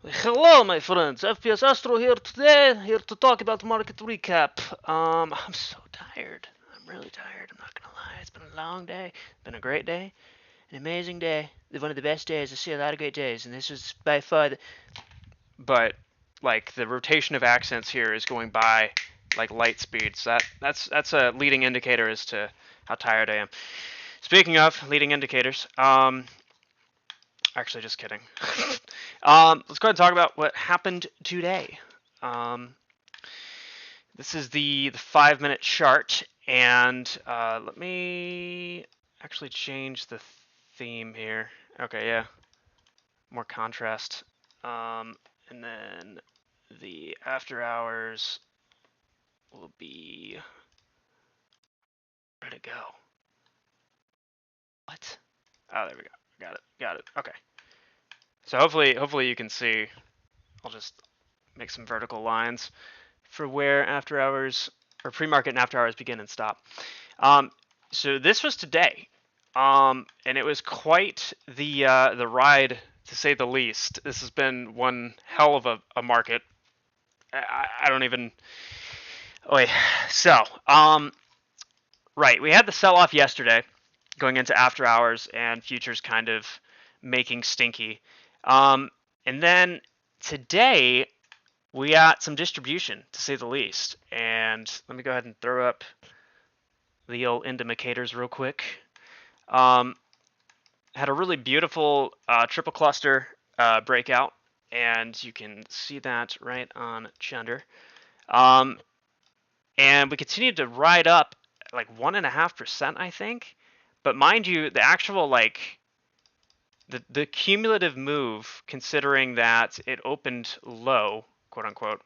Hello, my friends. FPS Astro here today, here to talk about market recap. I'm so tired. I'm really tired. I'm not gonna lie. It's been a long day. It's been a great day, an amazing day. One of the best days. I see a lot of great days, and this was by far. But like the rotation of accents here is going by like light speed. So that's a leading indicator as to how tired I am. Speaking of leading indicators, actually, just kidding. Let's go ahead and talk about what happened today. This is the 5-minute chart, and let me actually change the theme here. Okay, yeah, more contrast. And then the after hours will be where'd it go? What? Oh, there we go. Got it. Okay. So hopefully you can see. I'll just make some vertical lines for where after hours or pre-market and after hours begin and stop. So this was today, and it was quite the ride, to say the least. This has been one hell of a market. I don't even. Wait. So, right, we had the sell-off yesterday, going into after hours, and futures kind of making stinky. And then today we got some distribution, to say the least. And let me go ahead and throw up the old indicators real quick. Had a really beautiful triple cluster breakout, and you can see that right on Chunder. And we continued to ride up like 1.5%, I think. But mind you, the actual the cumulative move, considering that it opened low, quote unquote,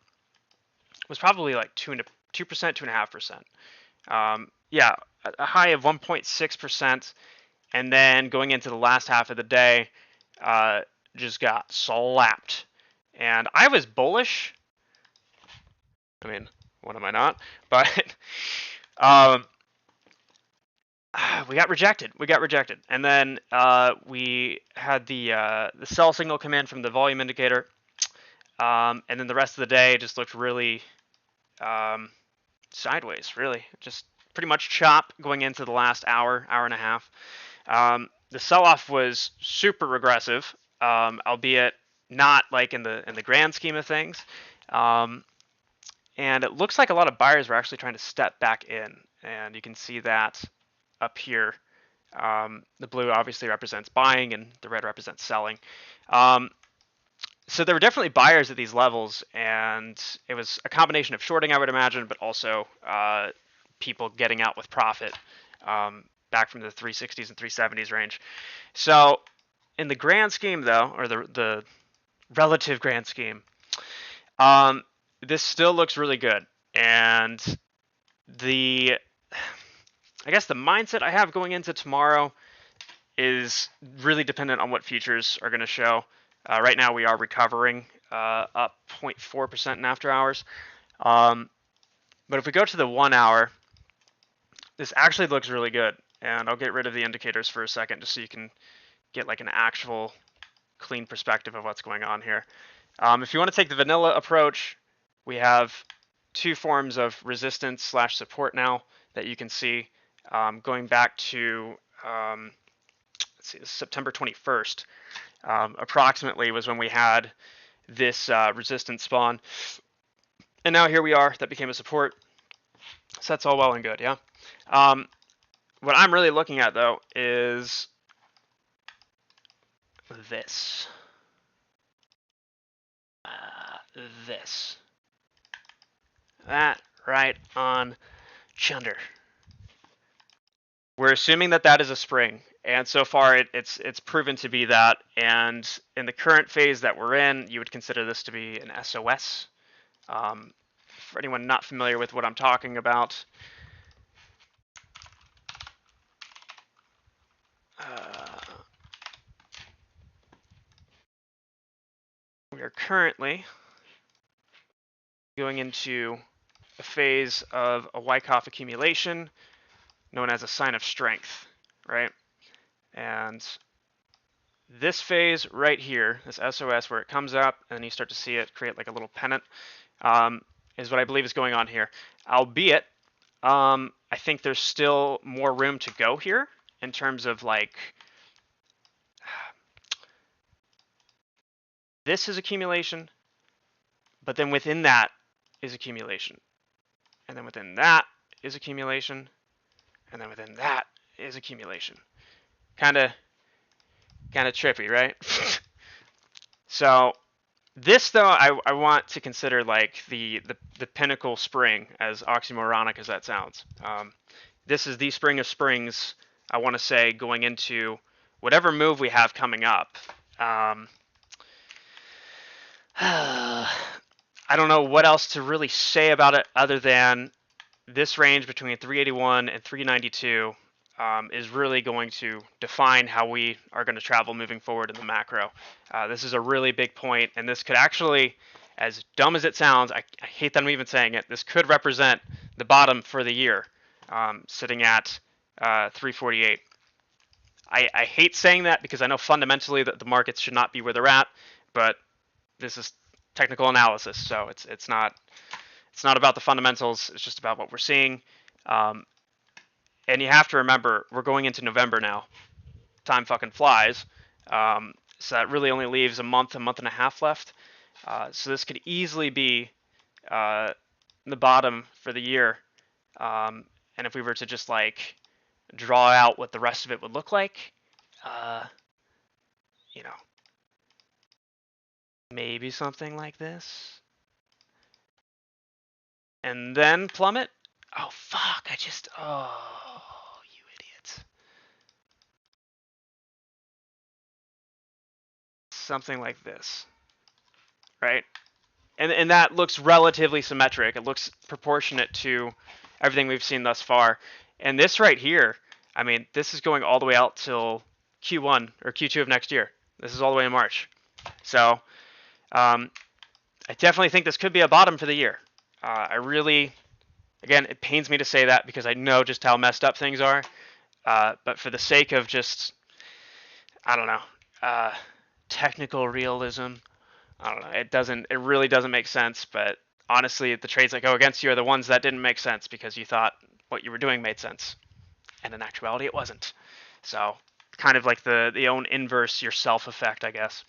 was probably like 2%, 2.5%. Yeah, a high of 1.6%, and then going into the last half of the day, just got slapped. And I was bullish. I mean, what am I not? But we got rejected. And then we had the sell signal come in from the volume indicator, and then the rest of the day just looked really sideways. Really, just pretty much chop going into the last hour and a half. The sell-off was super regressive, albeit not like in the grand scheme of things. And it looks like a lot of buyers were actually trying to step back in, and you can see that up here. The blue obviously represents buying, and the red represents selling. So there were definitely buyers at these levels, and it was a combination of shorting, I would imagine, but also people getting out with profit back from the 360s and 370s range. So in the grand scheme, though, or the relative grand scheme, this still looks really good. And I guess the mindset I have going into tomorrow is really dependent on what futures are going to show. Right now we are recovering up 0.4% in after hours. But if we go to the 1 hour, this actually looks really good. And I'll get rid of the indicators for a second just so you can get like an actual clean perspective of what's going on here. If you want to take the vanilla approach, we have two forms of resistance / support now that you can see. Going back to let's see, September 21st, approximately was when we had this resistance spawn. And now here we are, that became a support. So that's all well and good, yeah? What I'm really looking at, though, is this. This. That right on Chunder. We're assuming that that is a spring, and so far it's proven to be that. And in the current phase that we're in, you would consider this to be an SOS. For anyone not familiar with what I'm talking about, we are currently going into a phase of a Wyckoff accumulation known as a sign of strength, right? And this phase right here, this SOS where it comes up and then you start to see it create like a little pennant, is what I believe is going on here. Albeit, I think there's still more room to go here in terms of like, this is accumulation, but then within that is accumulation. And then within that is accumulation. And then within that is accumulation. Kind of trippy, right? So this, though, I want to consider like the pinnacle spring, as oxymoronic as that sounds. This is the spring of springs, I want to say, going into whatever move we have coming up. I don't know what else to really say about it other than this range between 381 and 392 is really going to define how we are going to travel moving forward in the macro. This is a really big point, and this could actually, as dumb as it sounds, I hate that I'm even saying it, this could represent the bottom for the year, sitting at 348. I hate saying that because I know fundamentally that the markets should not be where they're at, but this is technical analysis, so it's not about the fundamentals. It's just about what we're seeing. And you have to remember, we're going into November now. Time fucking flies. So that really only leaves a month and a half left. So this could easily be the bottom for the year. And if we were to just like draw out what the rest of it would look like, you know, maybe something like this. And then plummet. Oh, fuck. Oh, you idiot. Something like this. Right? And that looks relatively symmetric. It looks proportionate to everything we've seen thus far. And this right here, I mean, this is going all the way out till Q1 or Q2 of next year. This is all the way in March. So I definitely think this could be a bottom for the year. I really, again, it pains me to say that because I know just how messed up things are. But for the sake of just, I don't know, technical realism, I don't know. It really doesn't make sense. But honestly, the trades that go against you are the ones that didn't make sense because you thought what you were doing made sense. And in actuality, it wasn't. So kind of like the own inverse yourself effect, I guess.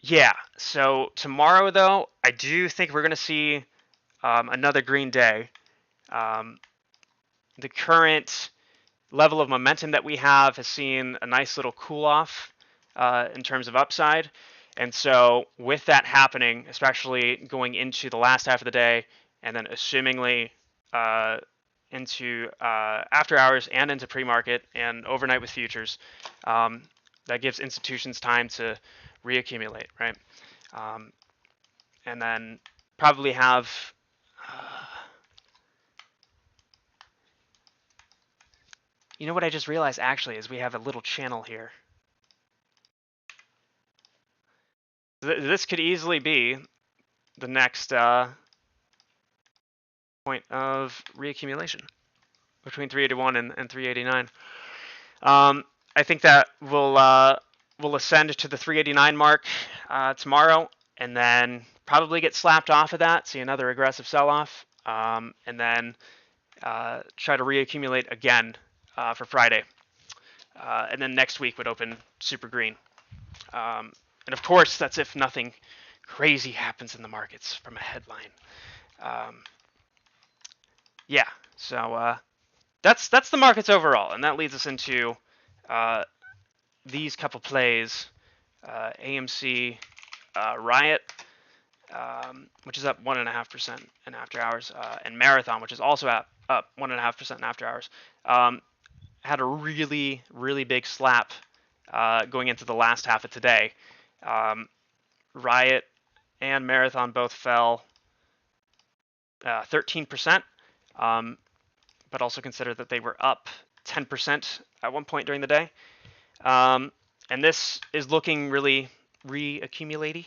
Yeah, so tomorrow, though, I do think we're going to see another green day. The current level of momentum that we have has seen a nice little cool off in terms of upside. And so with that happening, especially going into the last half of the day, and then assumingly into after hours and into pre-market and overnight with futures, that gives institutions time to reaccumulate, right? And then probably have you know what I just realized actually is we have a little channel here. This could easily be the next point of reaccumulation between 381 and 389. I think that will ascend to the 389 mark tomorrow, and then probably get slapped off of that, see another aggressive sell-off, and then try to reaccumulate again for Friday. And then next week would open super green. And of course, that's if nothing crazy happens in the markets from a headline. Yeah, so that's the markets overall, and that leads us into these couple plays, AMC Riot, which is up 1.5% in after hours, and Marathon, which is also up 1.5% in after hours, had a really, really big slap going into the last half of today. Riot and Marathon both fell 13%, but also consider that they were up 10% at one point during the day. And this is looking really reaccumulating.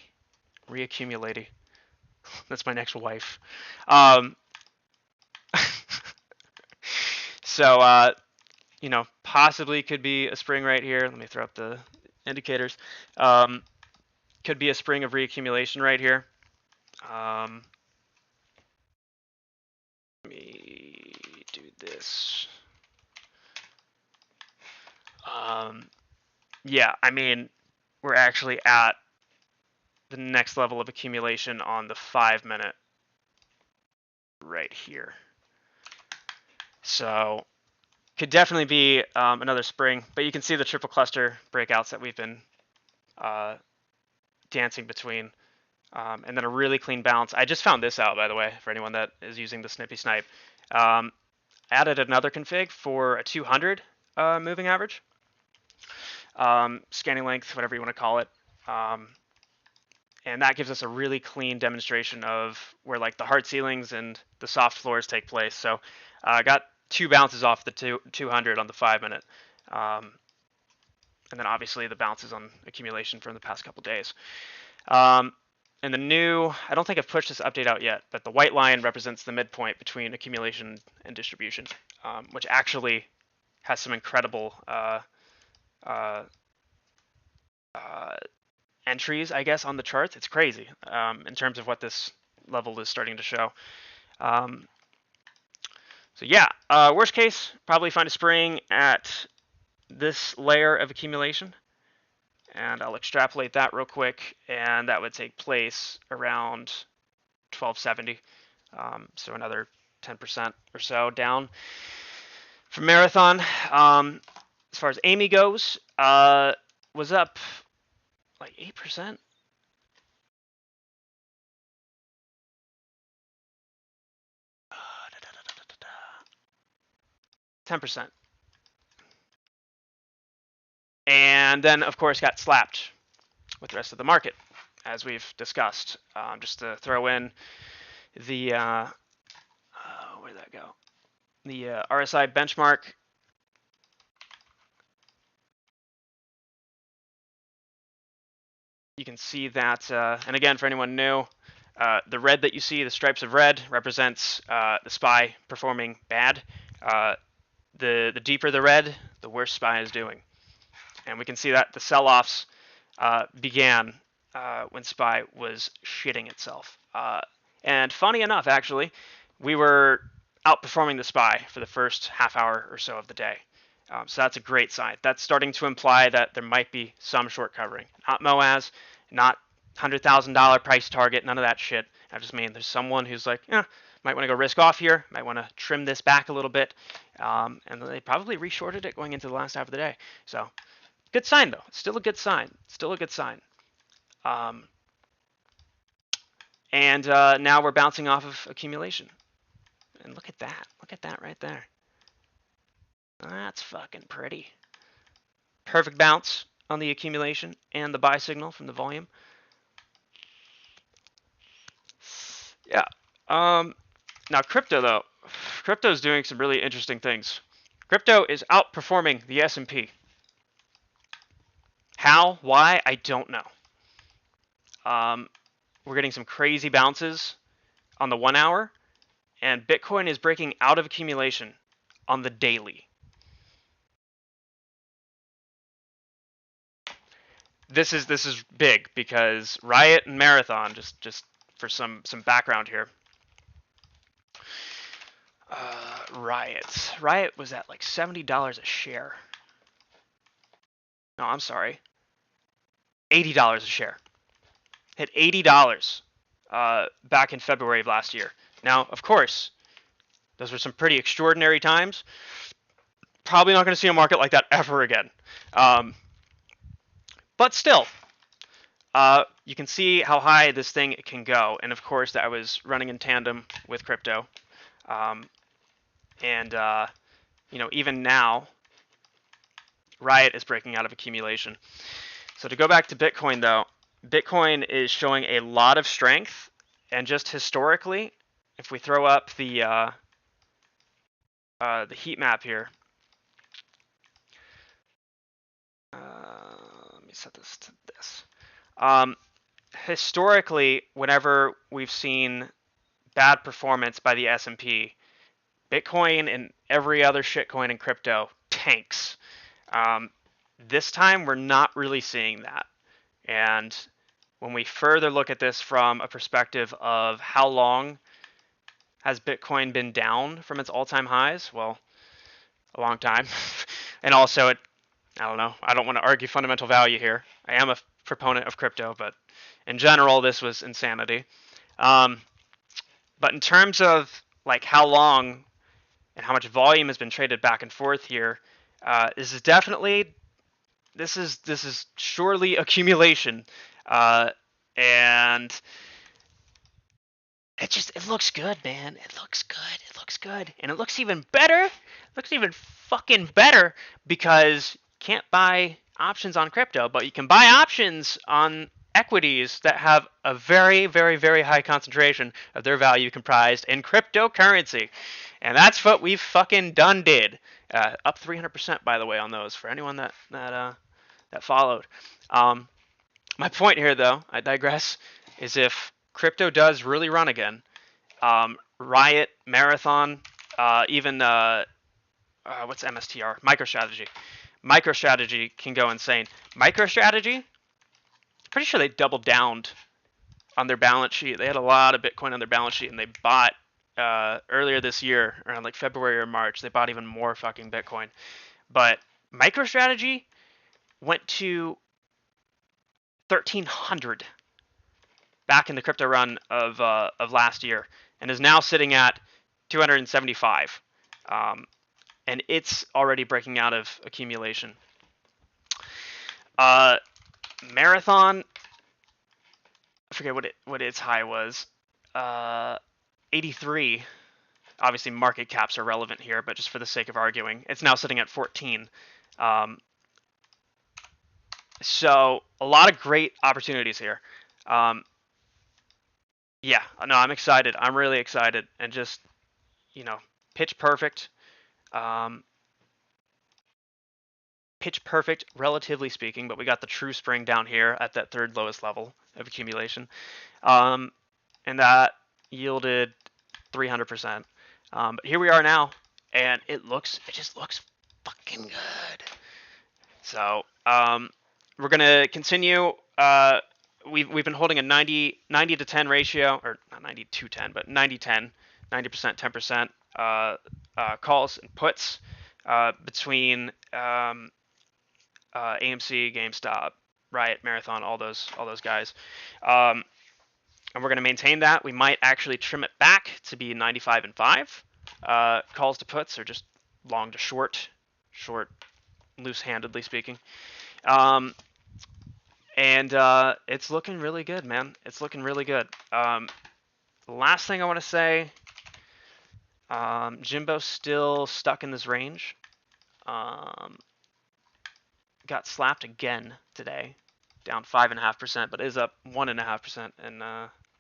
That's my next wife. So you know, possibly could be a spring right here. Let me throw up the indicators. Could be a spring of reaccumulation right here. Let me do this. Yeah, I mean, we're actually at the next level of accumulation on the 5-minute right here. So could definitely be another spring, but you can see the triple cluster breakouts that we've been dancing between. And then a really clean bounce. I just found this out, by the way, for anyone that is using the Snippy Snipe. Added another config for a 200 moving average. Scanning length, whatever you want to call it. And that gives us a really clean demonstration of where like the hard ceilings and the soft floors take place. So I got 2 bounces off the 200 on the 5-minute. And then obviously the bounces on accumulation from the past couple days. And the new, I don't think I've pushed this update out yet, but the white line represents the midpoint between accumulation and distribution, which actually has some incredible entries, I guess, on the charts. It's crazy in terms of what this level is starting to show. So yeah, worst case, probably find a spring at this layer of accumulation. And I'll extrapolate that real quick, and that would take place around 1270. So another 10% or so down from Marathon. As far as Amy goes, was up like 8%. 10%. And then, of course, got slapped with the rest of the market, as we've discussed. Just to throw in the, where'd that go? The RSI benchmark. You can see that, and again, for anyone new, the red that you see, the stripes of red, represents the SPY performing bad. The deeper the red, the worse SPY is doing. And we can see that the sell-offs began when SPY was shitting itself. And funny enough, actually, we were outperforming the SPY for the first half hour or so of the day. So that's a great sign. That's starting to imply that there might be some short covering. Not MOAS, not $100,000 price target, none of that shit. I just mean there's someone who's like, might want to go risk off here, might want to trim this back a little bit. And they probably reshorted it going into the last half of the day. So good sign, though. Still a good sign. Still a good sign. And now we're bouncing off of accumulation. And look at that. Look at that right there. That's fucking pretty. Perfect bounce on the accumulation and the buy signal from the volume. Yeah. Now crypto, though. Crypto is doing some really interesting things. Crypto is outperforming the S&P. How? Why? I don't know. We're getting some crazy bounces on the 1 hour, and Bitcoin is breaking out of accumulation on the daily. This is big because Riot and Marathon, just for some background here. Riot was at like $70 a share. No, I'm sorry. $80 a share. Hit $80 back in February of last year. Now, of course, those were some pretty extraordinary times. Probably not going to see a market like that ever again. But still, you can see how high this thing can go. And of course, that was running in tandem with crypto. Even now, Riot is breaking out of accumulation. So to go back to Bitcoin, though, Bitcoin is showing a lot of strength. And just historically, if we throw up the heat map here, let me set this to this. Historically, whenever we've seen bad performance by the S&P, Bitcoin and every other shitcoin in crypto tanks. This time, we're not really seeing that. And when we further look at this from a perspective of how long has Bitcoin been down from its all-time highs, well, a long time. And also, I don't know, I don't want to argue fundamental value here. I am a proponent of crypto, but in general, this was insanity. But in terms of like how long and how much volume has been traded back and forth here, this is surely accumulation, and it looks good, man. It looks good, and it looks even better. It looks even fucking better because you can't buy options on crypto, but you can buy options on equities that have a very, very, very high concentration of their value comprised in cryptocurrency. And that's what we've fucking did. Up 300%, by the way, on those for anyone that followed. My point here, though, I digress, is if crypto does really run again, Riot, Marathon, even what's MSTR? MicroStrategy. MicroStrategy can go insane. MicroStrategy, pretty sure they doubled down on their balance sheet. They had a lot of Bitcoin on their balance sheet, and they bought earlier this year, around like February or March, they bought even more fucking Bitcoin. But MicroStrategy went to 1,300 back in the crypto run of last year, and is now sitting at 275, and it's already breaking out of accumulation. Marathon, I forget what its high was, 83. Obviously, market caps are relevant here, but just for the sake of arguing, it's now sitting at 14. So a lot of great opportunities here. Yeah, no, I'm excited. I'm really excited, and just, pitch perfect. Pitch perfect, relatively speaking, but we got the true spring down here at that third lowest level of accumulation, and that yielded 300%. But here we are now, and it just looks fucking good. So we're gonna continue. We've been holding a 90 to 10 ratio, or not 90 to 10, but 90-10, 90%, 10% calls and puts between AMC, GameStop, Riot, Marathon, all those guys. And we're going to maintain that. We might actually trim it back to be 95 and 5 calls to puts, or just long to short, loose-handedly speaking. And it's looking really good, man. It's looking really good. The last thing I want to say, Jimbo's still stuck in this range. Got slapped again today, down 5.5%, but is up 1.5% in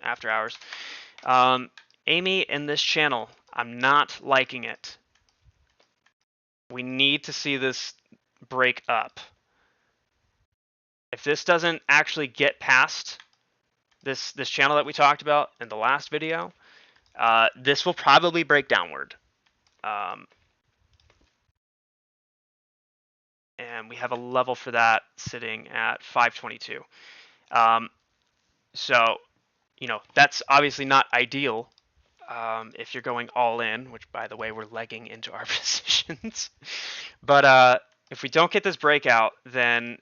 after hours. Amy, in this channel, I'm not liking it. We need to see this break up. If this doesn't actually get past this channel that we talked about in the last video, this will probably break downward. And we have a level for that sitting at 522. So, that's obviously not ideal if you're going all in, which, by the way, we're legging into our positions. But if we don't get this breakout, then,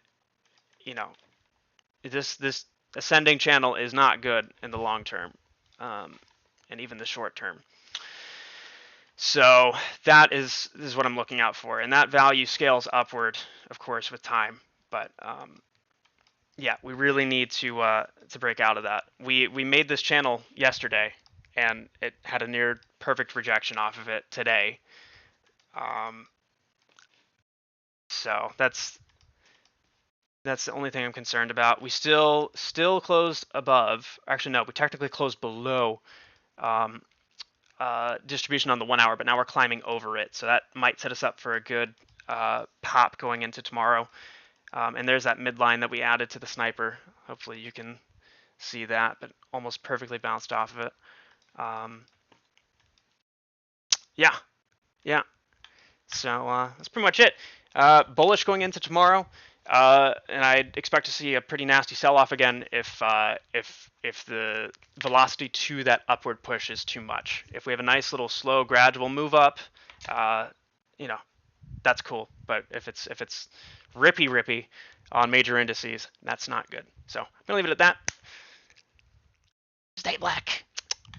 this ascending channel is not good in the long term, and even the short term. So that is what I'm looking out for, and that value scales upward, of course, with time. But yeah, we really need to break out of that. We made this channel yesterday, and it had a near perfect rejection off of it today. So that's the only thing I'm concerned about. We still closed above. Actually, no, we technically closed below distribution on the 1 hour, but now we're climbing over it. So that might set us up for a good pop going into tomorrow. And there's that midline that we added to the sniper. Hopefully you can see that, but almost perfectly bounced off of it. Yeah. So that's pretty much it. Bullish going into tomorrow, and I'd expect to see a pretty nasty sell-off again if the velocity to that upward push is too much. If we have a nice little slow, gradual move up, you know, that's cool. But if it's rippy on major indices, that's not good. So I'm gonna leave it at that. Stay black.